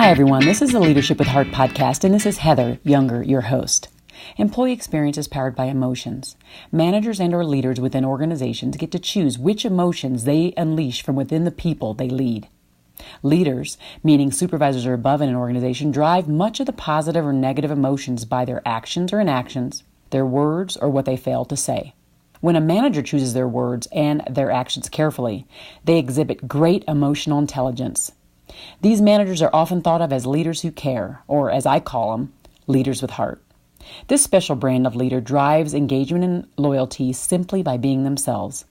Hi, everyone. This is the Leadership with Heart podcast, and this is Heather Younger, your host. Employee experience is powered by emotions. Managers and or leaders within organizations get to choose which emotions they unleash from within the people they lead. Leaders, meaning supervisors or above in an organization, drive much of the positive or negative emotions by their actions or inactions, their words, or what they fail to say. When a manager chooses their words and their actions carefully, they exhibit great emotional intelligence. These managers are often thought of as leaders who care, or as I call them, leaders with heart. This special brand of leader drives engagement and loyalty simply by being themselves.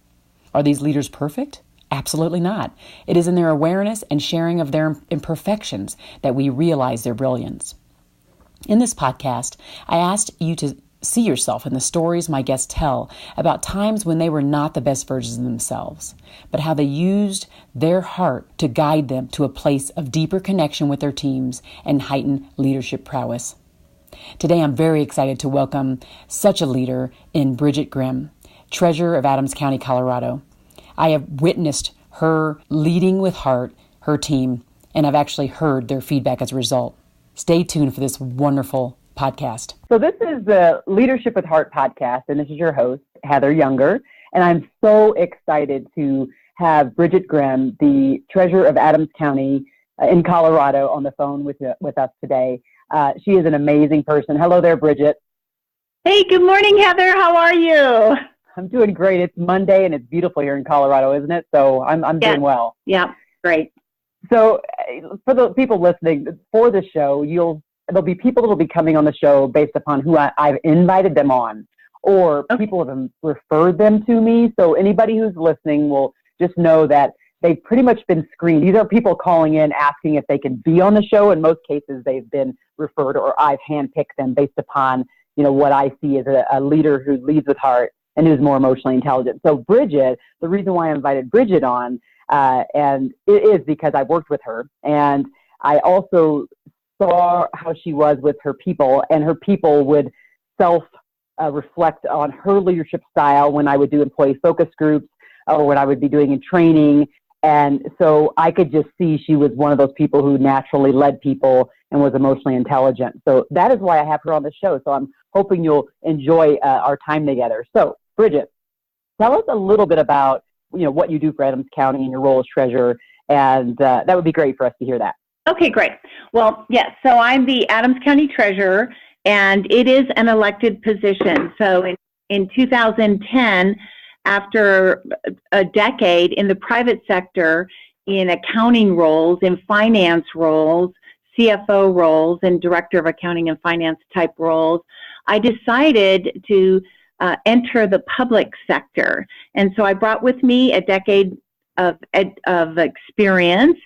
Are these leaders perfect? Absolutely not. It is in their awareness and sharing of their imperfections that we realize their brilliance. In this podcast, I asked you to see yourself in the stories my guests tell about times when they were not the best versions of themselves, but how they used their heart to guide them to a place of deeper connection with their teams and heightened leadership prowess. Today, I'm very excited to welcome such a leader in Brigitte Grimm, Treasurer of Adams County, Colorado. I have witnessed her leading with heart, her team, and I've actually heard their feedback as a result. Stay tuned for this wonderful podcast. So this is the Leadership with Heart podcast, and this is your host, Heather Younger, and I'm so excited to have Brigitte Grimm, the Treasurer of Adams County in Colorado, on the phone with us today. She is an amazing person. Hello there, Brigitte. Hey, good morning, Heather. How are you? I'm doing great. It's Monday, and it's beautiful here in Colorado, isn't it? So I'm doing well. Yeah, great. So for the people listening, for the show, there'll be people that will be coming on the show based upon who I've invited them on, or people have referred them to me. So anybody who's listening will just know that they've pretty much been screened. These are people calling in asking if they can be on the show. In most cases, they've been referred, or I've handpicked them based upon, what I see as a leader who leads with heart and who's more emotionally intelligent. So Brigitte, the reason why I invited Brigitte on, and it is because I worked with her, and I also saw how she was with her people, and her people would reflect on her leadership style when I would do employee focus groups or when I would be doing a training. And so I could just see she was one of those people who naturally led people and was emotionally intelligent. So that is why I have her on the show. So I'm hoping you'll enjoy our time together. So Brigitte, tell us a little bit about what you do for Adams County and your role as treasurer, and that would be great for us to hear that. Okay, great. Well, yes, so I'm the Adams County Treasurer, and it is an elected position. So in 2010, after a decade in the private sector, in accounting roles, in finance roles, CFO roles, and Director of Accounting and Finance type roles, I decided to enter the public sector. And so I brought with me a decade of experience.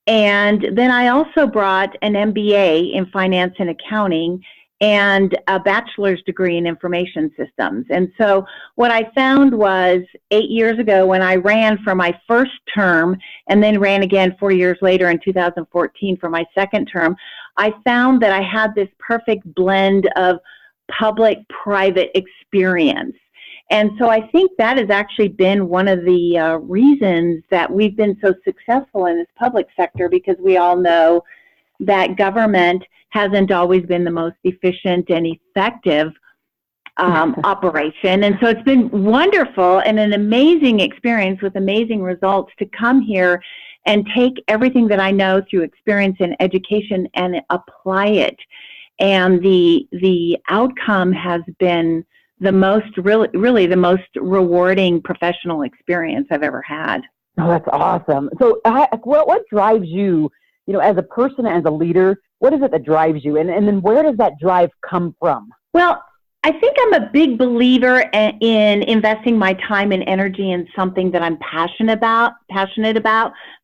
And then I also brought an MBA in finance and accounting and a bachelor's degree in information systems. And so what I found was 8 years ago when I ran for my first term and then ran again 4 years later in 2014 for my second term, I found that I had this perfect blend of public-private experience. And so I think that has actually been one of the reasons that we've been so successful in this public sector, because we all know that government hasn't always been the most efficient and effective operation. And so it's been wonderful and an amazing experience with amazing results to come here and take everything that I know through experience and education and apply it. And the outcome has been the most, really the most rewarding professional experience I've ever had. Oh, that's awesome. So what drives you, as a person, as a leader, what is it that drives you? And then where does that drive come from? Well, I think I'm a big believer in investing my time and energy in something that I'm passionate about,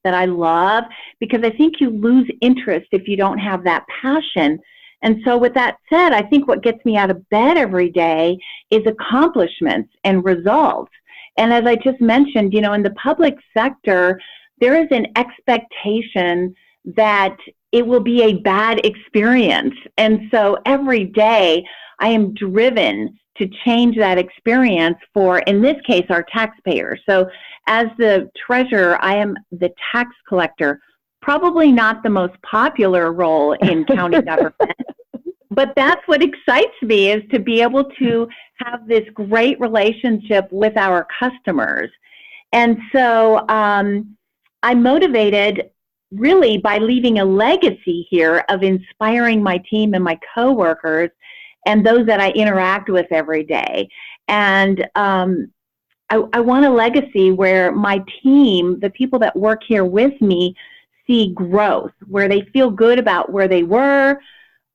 that I love, because I think you lose interest if you don't have that passion. And so with that said, I think what gets me out of bed every day is accomplishments and results. And as I just mentioned, in the public sector, there is an expectation that it will be a bad experience. And so every day I am driven to change that experience for, in this case, our taxpayers. So as the treasurer, I am the tax collector probably not the most popular role in county government, but that's what excites me, is to be able to have this great relationship with our customers. And so I'm motivated really by leaving a legacy here of inspiring my team and my coworkers and those that I interact with every day. And I want a legacy where my team, the people that work here with me, see growth, where they feel good about where they were,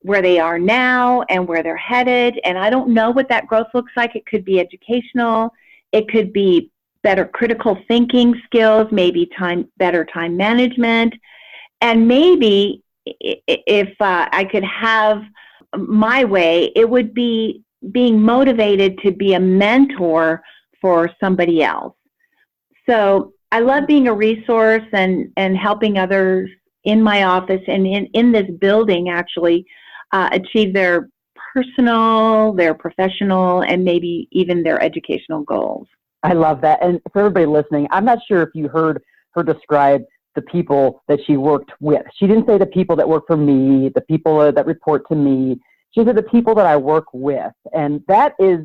where they are now, and where they're headed. And I don't know what that growth looks like. It could be educational. It could be better critical thinking skills, maybe better time management. And maybe if I could have my way, it would be being motivated to be a mentor for somebody else. So I love being a resource and helping others in my office and in this building actually achieve their personal, their professional, and maybe even their educational goals. I love that. And for everybody listening, I'm not sure if you heard her describe the people that she worked with. She didn't say the people that work for me, the people that report to me. She said the people that I work with. And that is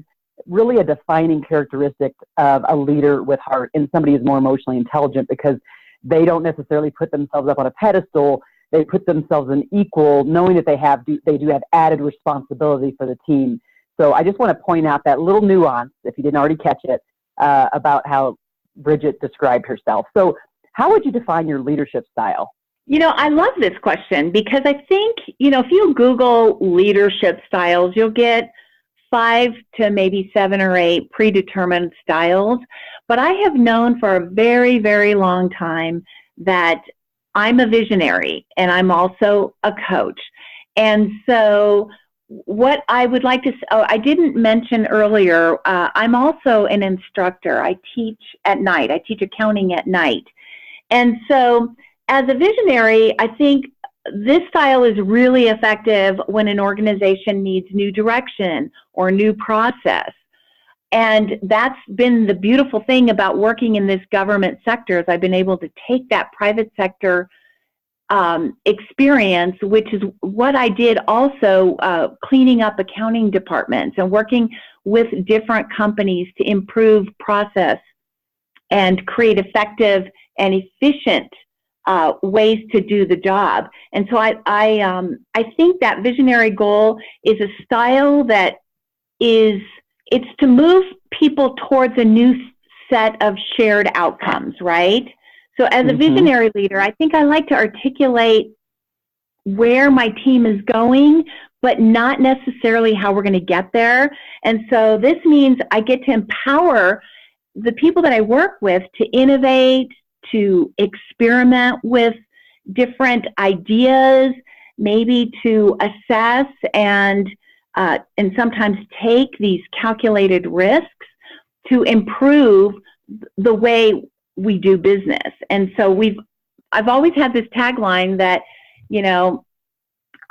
really a defining characteristic of a leader with heart and somebody who's more emotionally intelligent, because they don't necessarily put themselves up on a pedestal. They put themselves in equal, knowing that they do have added responsibility for the team. So I just want to point out that little nuance, if you didn't already catch it, about how Brigitte described herself. So how would you define your leadership style? I love this question because I think, if you Google leadership styles, you'll get 5 to maybe 7 or 8 predetermined styles. But I have known for a very, very long time that I'm a visionary and I'm also a coach. And so what I would like to, I didn't mention earlier, I'm also an instructor. I teach at night. I teach accounting at night. And so as a visionary, I think this style is really effective when an organization needs new direction or new process. And that's been the beautiful thing about working in this government sector, is I've been able to take that private sector experience, which is what I did also cleaning up accounting departments and working with different companies to improve process and create effective and efficient ways to do the job. And so I think that visionary goal is a style that it's to move people towards a new set of shared outcomes, right? So as a visionary leader, I think I like to articulate where my team is going, but not necessarily how we're going to get there. And so this means I get to empower the people that I work with to innovate, to experiment with different ideas, maybe to assess and sometimes take these calculated risks to improve the way we do business. And so I've always had this tagline that,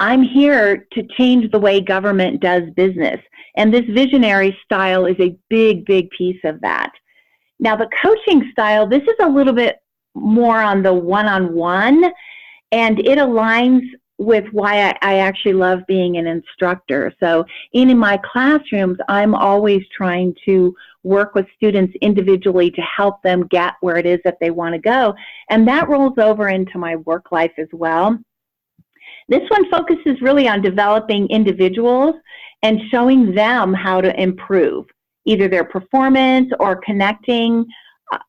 I'm here to change the way government does business. And this visionary style is a big, big piece of that. Now, the coaching style, this is a little bit more on the one-on-one, and it aligns with why I actually love being an instructor. So in my classrooms, I'm always trying to work with students individually to help them get where it is that they want to go. And that rolls over into my work life as well. This one focuses really on developing individuals and showing them how to improve either their performance or connecting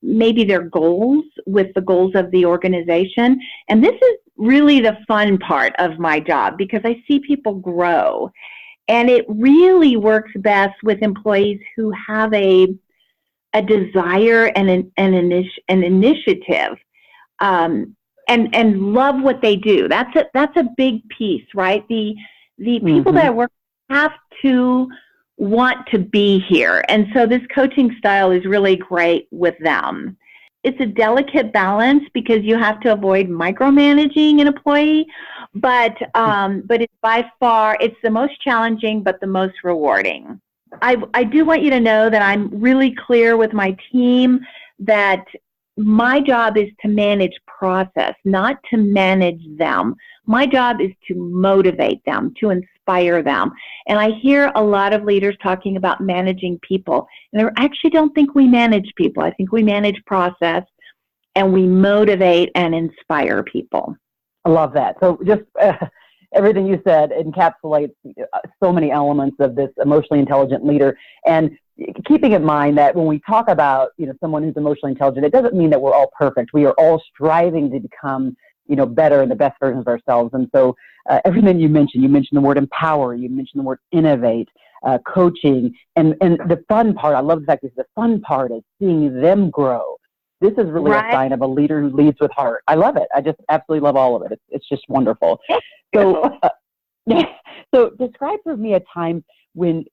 maybe their goals with the goals of the organization. And this is really the fun part of my job because I see people grow. And it really works best with employees who have a desire and an initiative and love what they do. That's a big piece, right? The people that I work with have to want to be here. And so this coaching style is really great with them. It's a delicate balance because you have to avoid micromanaging an employee, but it's by far, it's the most challenging, but the most rewarding. I do want you to know that I'm really clear with my team that my job is to manage process, not to manage them. My job is to motivate them, to inspire them. And I hear a lot of leaders talking about managing people. And I actually don't think we manage people. I think we manage process, and we motivate and inspire people. I love that. So just everything you said encapsulates so many elements of this emotionally intelligent leader. And keeping in mind that when we talk about, someone who's emotionally intelligent, it doesn't mean that we're all perfect. We are all striving to become, better and the best versions of ourselves. And so everything you mentioned the word empower, you mentioned the word innovate, coaching, and the fun part. I love the fact that the fun part is seeing them grow. This is really a sign of a leader who leads with heart. I love it. I just absolutely love all of it. It's just wonderful. So, so describe for me a time when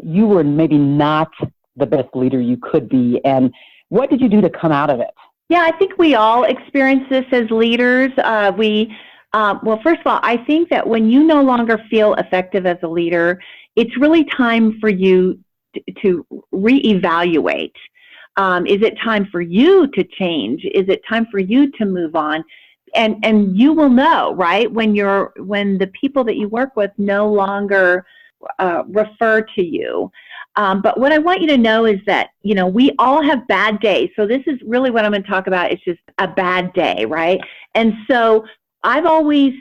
you were maybe not the best leader you could be, and what did you do to come out of it? Yeah, I think we all experience this as leaders. Well, first of all, I think that when you no longer feel effective as a leader, it's really time for you to reevaluate. Is it time for you to change? Is it time for you to move on? And you will know, right, when the people that you work with no longer refer to you. But what I want you to know is that, we all have bad days. So this is really what I'm going to talk about. It's just a bad day, right? And so I've always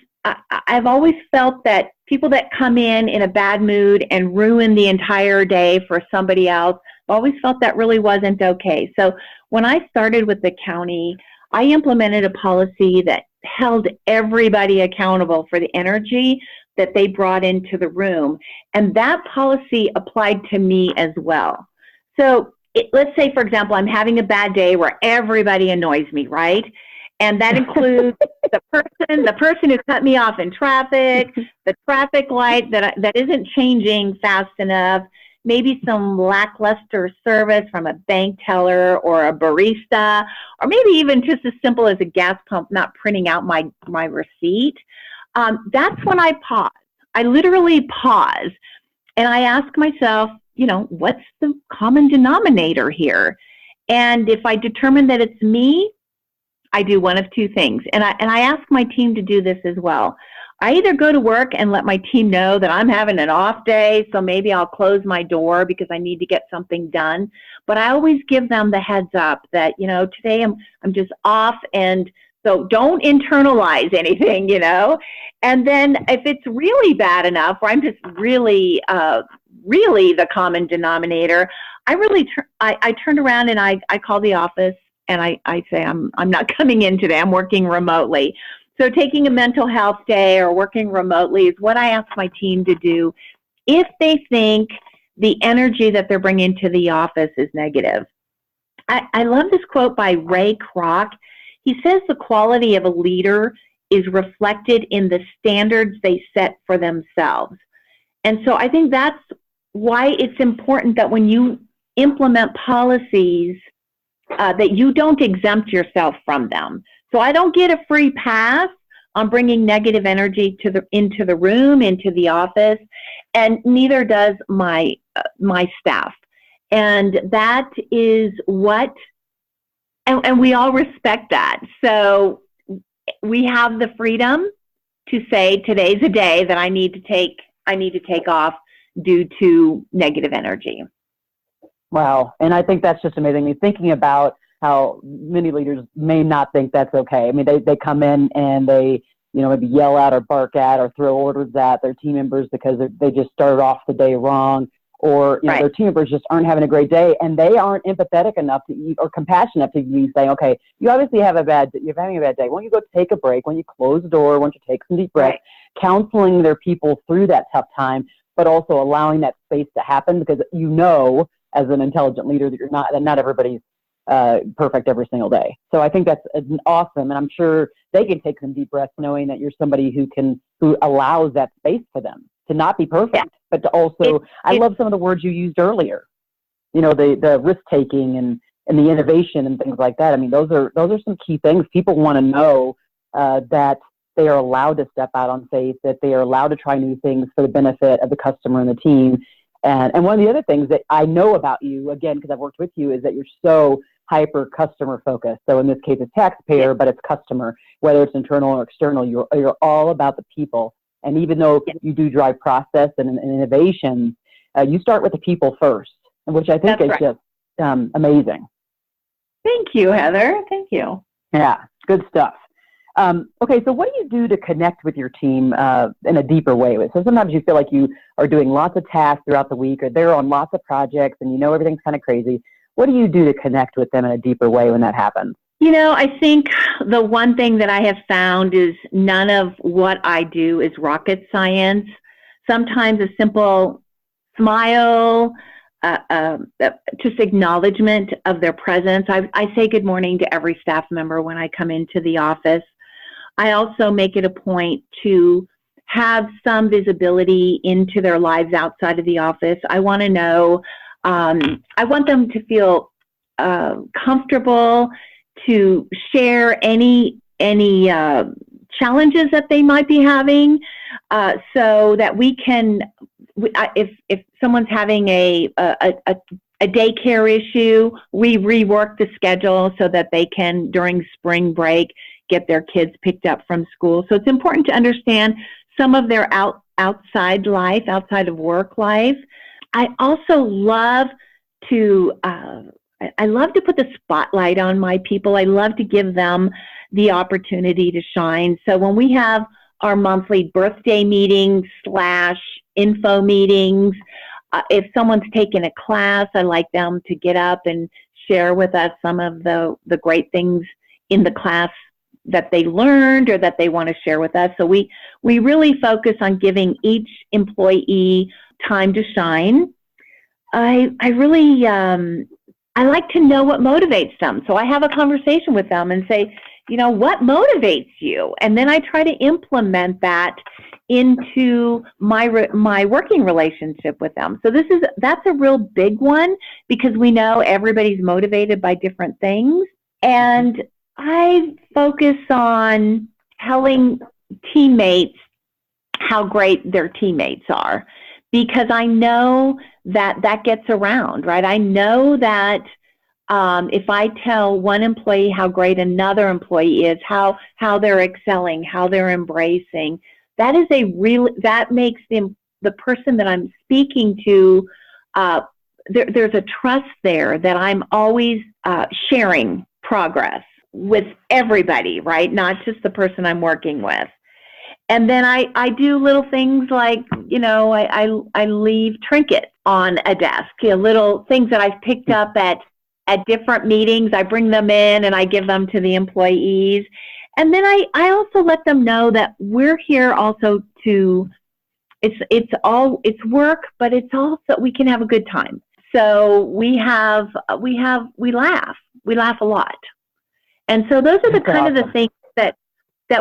felt that people that come in a bad mood and ruin the entire day for somebody else, I've always felt that really wasn't okay. So when I started with the county, I implemented a policy that held everybody accountable for the energy that they brought into the room. And that policy applied to me as well. So let's say, for example, I'm having a bad day where everybody annoys me, right? And that includes the person who cut me off in traffic, the traffic light that isn't changing fast enough, maybe some lackluster service from a bank teller or a barista, or maybe even just as simple as a gas pump not printing out my receipt. That's when I pause. I literally pause and I ask myself, what's the common denominator here? And if I determine that it's me, I do one of two things. And I ask my team to do this as well. I either go to work and let my team know that I'm having an off day, so maybe I'll close my door because I need to get something done. But I always give them the heads up that, today I'm just off, and so don't internalize anything, And then if it's really bad enough, or I'm just really the common denominator, I turned around and I call the office and I say, I'm not coming in today. I'm working remotely. So taking a mental health day or working remotely is what I ask my team to do if they think the energy that they're bringing to the office is negative. I love this quote by Ray Kroc. He says the quality of a leader is reflected in the standards they set for themselves. And so I think that's why it's important that when you implement policies, that you don't exempt yourself from them. So I don't get a free pass on bringing negative energy into the room, into the office, and neither does my staff. And that is what, and we all respect that. So we have the freedom to say today's a day that I need to take off due to negative energy. Wow. And I think that's just amazing. I mean, thinking about how many leaders may not think that's okay. I mean, they come in and they, maybe yell at or bark at or throw orders at their team members because they just started off the day wrong, or their team members just aren't having a great day, and they aren't empathetic enough to or compassionate enough to you saying, okay, you obviously you're having a bad day. Why don't you go take a break? Why don't you close the door? Why don't you take some deep breaths? Counseling their people through that tough time, but also allowing that space to happen, because as an intelligent leader that not everybody's perfect every single day. So I think that's awesome, and I'm sure they can take some deep breaths knowing that you're somebody who allows that space for them to not be perfect, but to also, I love some of the words you used earlier, the risk taking and the innovation and things like that. I mean, those are some key things. People want to know that they are allowed to step out on faith, that they are allowed to try new things for the benefit of the customer and the team. And one of the other things that I know about you, again, because I've worked with you, is that you're so hyper customer focused. So in this case, it's taxpayer, but it's customer, whether it's internal or external. You're all about the people. And even though you do drive process and innovation, you start with the people first, which I think is just amazing. Thank you, Heather. Thank you. Yeah, good stuff. Okay, so what do you do to connect with your team in a deeper way? So sometimes you feel like you are doing lots of tasks throughout the week, or they're on lots of projects, and you know everything's kind of crazy. What do you do to connect with them in a deeper way when that happens? I think the one thing that I have found is none of what I do is rocket science. Sometimes a simple smile, just acknowledgement of their presence. I say good morning to every staff member when I come into the office. I also make it a point to have some visibility into their lives outside of the office. I want to know, I want them to feel comfortable to share any challenges that they might be having, so that we can, if someone's having a daycare issue, we rework the schedule so that they can, during spring break, get their kids picked up from school. So it's important to understand some of their outside life, outside of work life. I also love to put the spotlight on my people. I love to give them the opportunity to shine. So when we have our monthly birthday meetings / info meetings, if someone's taken a class, I like them to get up and share with us some of the great things in the class that they learned or that they want to share with us. So we really focus on giving each employee time to shine. I like to know what motivates them. So I have a conversation with them and say, what motivates you? And then I try to implement that into my working relationship with them. So that's a real big one, because we know everybody's motivated by different things. And I focus on telling teammates how great their teammates are, because I know that gets around, right? I know that if I tell one employee how great another employee is, how they're excelling, how they're embracing, that makes the person that I'm speaking to, there's a trust there that I'm always sharing progress with everybody, right? Not just the person I'm working with. And then I do little things like, I leave trinkets on a desk, little things that I've picked up at different meetings. I bring them in and I give them to the employees. And then I also let them know that we're here also to, it's work, but it's also, we can have a good time. So we laugh a lot. And so those are the kind of the things that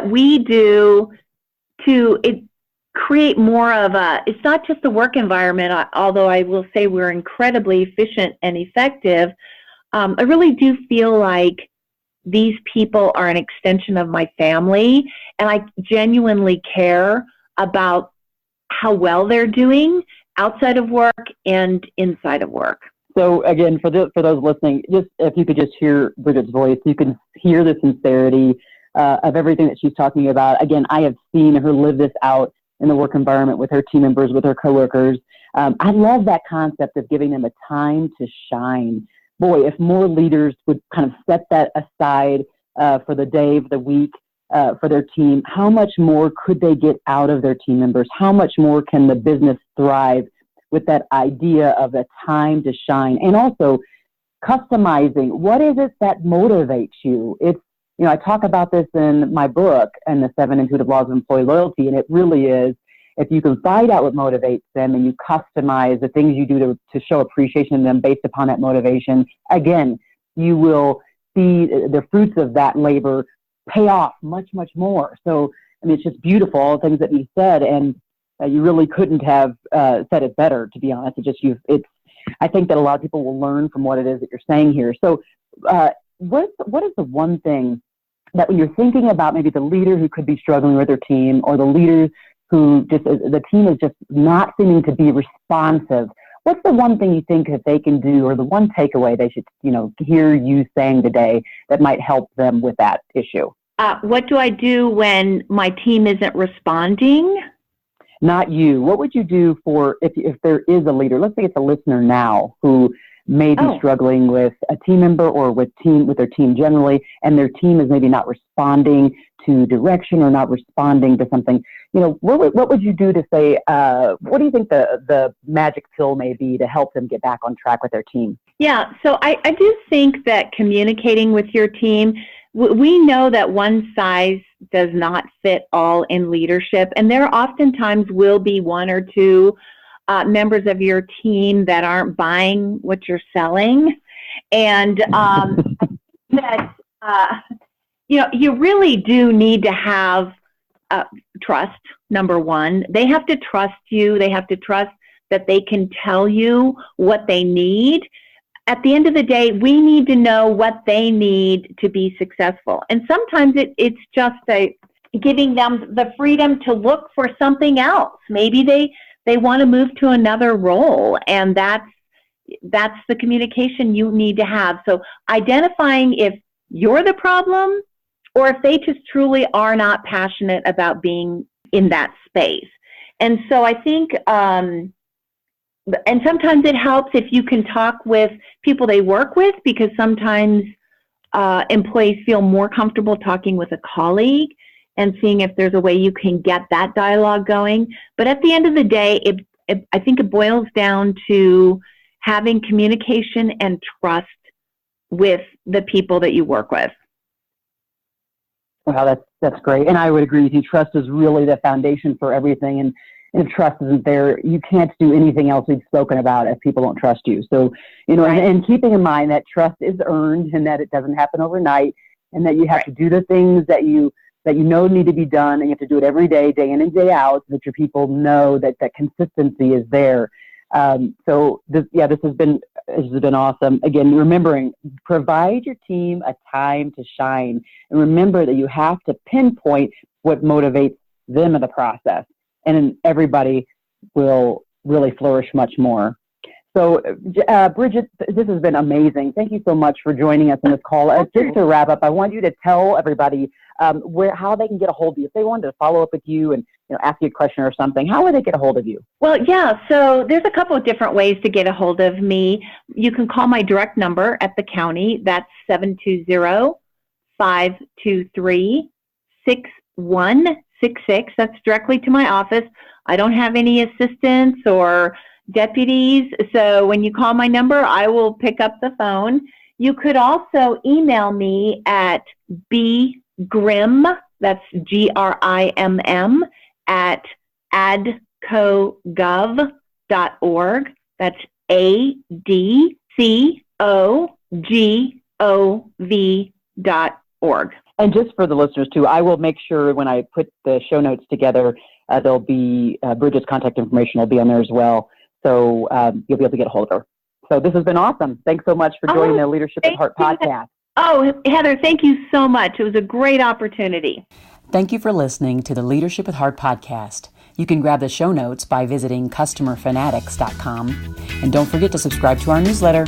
we do to create more of it's not just a work environment, although I will say we're incredibly efficient and effective. I really do feel like these people are an extension of my family, and I genuinely care about how well they're doing outside of work and inside of work. So again, for those listening, just if you could just hear Brigitte's voice, you can hear the sincerity of everything that she's talking about. Again, I have seen her live this out in the work environment with her team members, with her coworkers. I love that concept of giving them a time to shine. Boy, if more leaders would kind of set that aside for the day, for the week, for their team, how much more could they get out of their team members? How much more can the business thrive with that idea of a time to shine? And also customizing, what is it that motivates you? It's, I talk about this in my book and the 7 Intuitive Laws of Employee Loyalty, and it really is, if you can find out what motivates them and you customize the things you do to show appreciation in them based upon that motivation, again, you will see the fruits of that labor pay off much, much more. So, it's just beautiful, all the things that you said, and you really couldn't have said it better, to be honest. I think that a lot of people will learn from what it is that you're saying here. So what is the one thing that when you're thinking about maybe the leader who could be struggling with their team, or the leader who the team is just not seeming to be responsive, what's the one thing you think that they can do, or the one takeaway they should, hear you saying today that might help them with that issue? What do I do when my team isn't responding? Not you. What would you do for if there is a leader? Let's say it's a listener now who may be struggling with a team member or with their team generally, and their team is maybe not responding to direction or not responding to something. What would you do to say? What do you think the magic pill may be to help them get back on track with their team? Yeah. So I do think that communicating with your team. We know that one size does not fit all in leadership, and there oftentimes will be one or two members of your team that aren't buying what you're selling, and that you really do need to have trust. Number one, they have to trust you. They have to trust that they can tell you what they need. At the end of the day, we need to know what they need to be successful. And sometimes it's just giving them the freedom to look for something else. Maybe they want to move to another role, and that's the communication you need to have. So identifying if you're the problem or if they just truly are not passionate about being in that space. And so I think and sometimes it helps if you can talk with people they work with, because sometimes employees feel more comfortable talking with a colleague and seeing if there's a way you can get that dialogue going. But at the end of the day, I think it boils down to having communication and trust with the people that you work with. Wow, that's great. And I would agree with you. Trust is really the foundation for everything. And if trust isn't there, you can't do anything else we've spoken about if people don't trust you. So, and keeping in mind that trust is earned and that it doesn't happen overnight, and that you have to do the things that you need to be done, and you have to do it every day, day in and day out, so that your people know that consistency is there. So this has been awesome. Again, remembering, provide your team a time to shine, and remember that you have to pinpoint what motivates them in the process. And then everybody will really flourish much more. So, Brigitte, this has been amazing. Thank you so much for joining us on this call. Just to wrap up, I want you to tell everybody how they can get a hold of you. If they wanted to follow up with you and ask you a question or something, how would they get a hold of you? Well, yeah, so there's a couple of different ways to get a hold of me. You can call my direct number at the county. That's 720-523-6166. That's directly to my office. I don't have any assistants or deputies, so when you call my number, I will pick up the phone. You could also email me at bgrimm, that's GRIMM, at adcogov.org. That's ADCOGOV.org. And just for the listeners too, I will make sure when I put the show notes together, there'll be Brigitte's contact information will be on there as well. So you'll be able to get a hold of her. So this has been awesome. Thanks so much for joining the Leadership at Heart podcast. Oh, Heather, thank you so much. It was a great opportunity. Thank you for listening to the Leadership at Heart podcast. You can grab the show notes by visiting customerfanatics.com. And don't forget to subscribe to our newsletter.